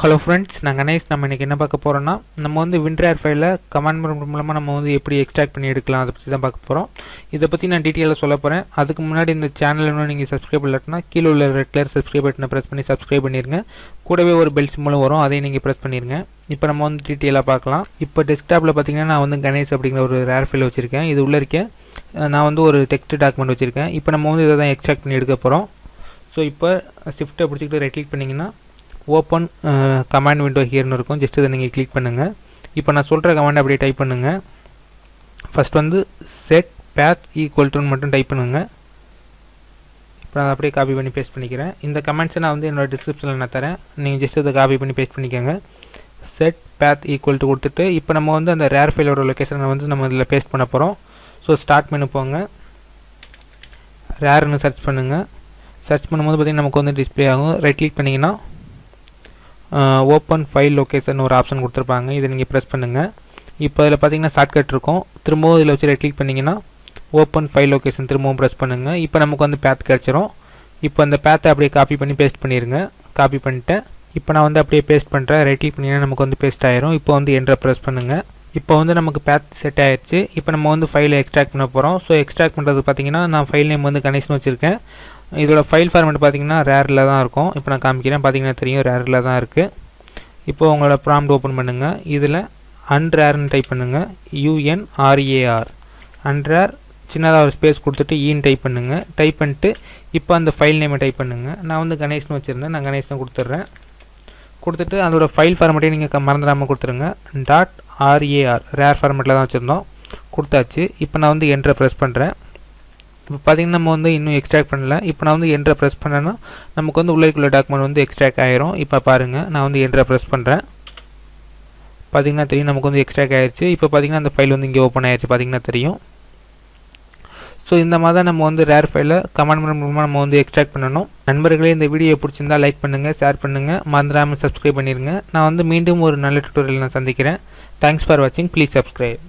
Hello friends, நான் கணேஷ். நம்ம இன்றைக்கி என்ன பார்க்க போகிறோன்னா, நம்ம வந்து WinRAR ஃபைலை கமாண்ட் மூலமாக நம்ம வந்து எப்படி எக்ஸ்ட்ராக்ட் பண்ணி எடுக்கலாம், அதை பற்றி தான் பார்க்க போகிறோம். இதை பற்றி நான் டீட்டெயிலாக சொல்ல போகிறேன். அதுக்கு முன்னாடி இந்த சேனல் இன்னும் நீங்கள் சப்ஸ்கிரைப் இல்லாட்டினா கீழே உள்ள ரெட் கலர் சப்ஸ்கிரைப் பட்டனை ப்ரெஸ் பண்ணி சப்ஸ்கிரைப் பண்ணிடுங்க. கூடவே ஒரு பெல் சிம்பலும் வரும், அதையும் நீங்கள் ப்ரெஸ் பண்ணிடுங்க. இப்போ நம்ம வந்து டீட்டெயிலாக பார்க்கலாம். இப்போ டெஸ்க்டாப்பில் பார்த்தீங்கன்னா நான் வந்து கணேஷ் அப்படிங்கிற ஒரு ரேர் ஃபைல் வச்சுருக்கேன். இது உள்ளே இருக்கேன். நான் வந்து ஒரு டெக்ஸ்ட் டாக்குமெண்ட் வச்சுருக்கேன். இப்போ நம்ம வந்து இதை தான் எக்ஸ்ட்ராக்ட் பண்ணி எடுக்க போகிறோம். ஸோ இப்போ ஷிஃப்ட்டை பிடிச்சிக்கிட்டு ரைட் கிளிக் பண்ணிங்கன்னா ஓப்பன் கமாண்ட் விண்டோ ஹியர்னு இருக்கும். ஜஸ்ட் இதை நீங்கள் கிளிக் பண்ணுங்கள். இப்போ நான் சொல்கிற கமாண்ட் அப்படியே டைப் பண்ணுங்கள். ஃபஸ்ட் வந்து செட் பேத் ஈக்குவல்ட்டுன்னு மட்டும் டைப் பண்ணுங்கள். இப்போ நான் அப்படியே காப்பி பண்ணி பேஸ்ட் பண்ணிக்கிறேன். இந்த கமெண்ட்ஸை நான் வந்து என்னோடய டிஸ்கிரிப்ஷனில் நான் தரேன். நீங்கள் ஜஸ்ட் இதை காப்பி பண்ணி பேஸ்ட் பண்ணிக்கோங்க. செட் பேத் ஈக்குவல் டு கொடுத்துட்டு இப்போ நம்ம வந்து அந்த ரேர் ஃபைலோட லொக்கேஷனை வந்து நம்ம இதில் பேஸ்ட் பண்ண போகிறோம். ஸோ ஸ்டார்ட் மெனு போங்க, ரேர்னு சர்ச் பண்ணுங்கள். சர்ச் பண்ணும்போது பார்த்திங்கன்னா நமக்கு வந்து டிஸ்பிளே ஆகும். ரைட் கிளிக் பண்ணிங்கன்னா ஓப்பன் ஃபைல் லொக்கேஷன் ஒரு ஆப்ஷன் கொடுத்துருப்பாங்க. இதை நீங்கள் ப்ரெஸ் பண்ணுங்கள். இப்போ இதில் பார்த்தீங்கன்னா ஷார்ட்கட் இருக்கும். திரும்பவும் இதில் வச்சு ரைட் கிளிக் பண்ணிங்கன்னா ஓப்பன் ஃபைல் லொக்கேஷன் திரும்பவும் ப்ரெஸ் பண்ணுங்கள். இப்போ நமக்கு வந்து பேத் கிடச்சிரும். இப்போ அந்த பேத்தை அப்படியே காப்பி பண்ணி பேஸ்ட் பண்ணிடுங்க. காப்பி பண்ணிட்டேன். இப்போ நான் வந்து அப்படியே பேஸ்ட் பண்ணுறேன். ரைட் கிளிக் பண்ணிங்கன்னா நமக்கு வந்து பேஸ்ட் ஆயிரும். இப்போ வந்து என்டர் ப்ரெஸ் பண்ணுங்கள். இப்போ வந்து நமக்கு பேத் செட் ஆயிடுச்சு. இப்போ நம்ம வந்து ஃபைலை எக்ஸ்ட்ராக்ட் பண்ண போகிறோம். ஸோ எக்ஸ்ட்ராக்ட் பண்ணுறது பார்த்தீங்கன்னா நான் ஃபைல் நேம் வந்து கணேஷ்னு வச்சுருக்கேன். இதோட ஃபைல் ஃபார்மேட் பார்த்தீங்கன்னா ரேரில் தான் இருக்கும். இப்போ நான் காமிக்கிறேன். பார்த்தீங்கன்னா தெரியும் ரேரில் தான் இருக்குது. இப்போ உங்களோட ப்ராம்ப்ட் ஓப்பன் பண்ணுங்கள். இதில் அன்ரேர்னு டைப் பண்ணுங்கள். UNRAR அன்ரேர் சின்னதாக ஒரு ஸ்பேஸ் கொடுத்துட்டு ஈன்னு டைப் பண்ணுங்கள். டைப் பண்ணிட்டு இப்போ அந்த ஃபைல் நேமை டைப் பண்ணுங்கள். நான் வந்து கணேஷ்னு வச்சுருந்தேன். நான் கணேஷ்னு கொடுத்துட்றேன். கொடுத்துட்டு அதோட ஃபைல் ஃபார்மேட்டையும் நீங்கள் மறந்துடாமல் கொடுத்துருங்க. .RAR ரேர் ஃபார்மேட்டில் தான் வச்சுருந்தோம். கொடுத்தாச்சு. இப்போ நான் வந்து என்ட்ரை ப்ரெஸ் பண்ணுறேன். இப்போ பார்த்திங்கன்னா நம்ம வந்து இன்னும் எக்ஸ்ட்ராக்ட் பண்ணல. இப்போ நான் வந்து என்ட்ரை ப்ரெஸ் பண்ணேன்னா நமக்கு வந்து உள்ளே டாக்குமெண்ட் வந்து எக்ஸ்ட்ராக்ட் ஆயிரும். இப்போ பாருங்கள், நான் வந்து என்ட்ரை ப்ரெஸ் பண்ணுறேன். பார்த்திங்கன்னா தெரியும் நமக்கு வந்து எக்ஸ்ட்ராக்ட் ஆயிடுச்சு. இப்போ பார்த்திங்கன்னா அந்த ஃபைல் வந்து இங்கே ஓப்பன் ஆயிடுச்சு. பார்த்திங்கன்னா தெரியும். ஸோ இந்த மாதிரி தான் நம்ம வந்து ரேர் ஃபைலை கமாண்ட் மூலமாக நம்ம வந்து எக்ஸ்ட்ராக்ட் பண்ணணும். நண்பர்களே, இந்த வீடியோ பிடிச்சிருந்தா லைக் பண்ணுங்கள், ஷேர் பண்ணுங்கள், மறந்துடாமல் சப்ஸ்கிரைப் பண்ணிடுங்க. நான் வந்து மீண்டும் ஒரு நல்ல டுட்டோரியல் நான் சந்திக்கிறேன். தேங்க்ஸ் ஃபார் வாட்சிங். Please subscribe.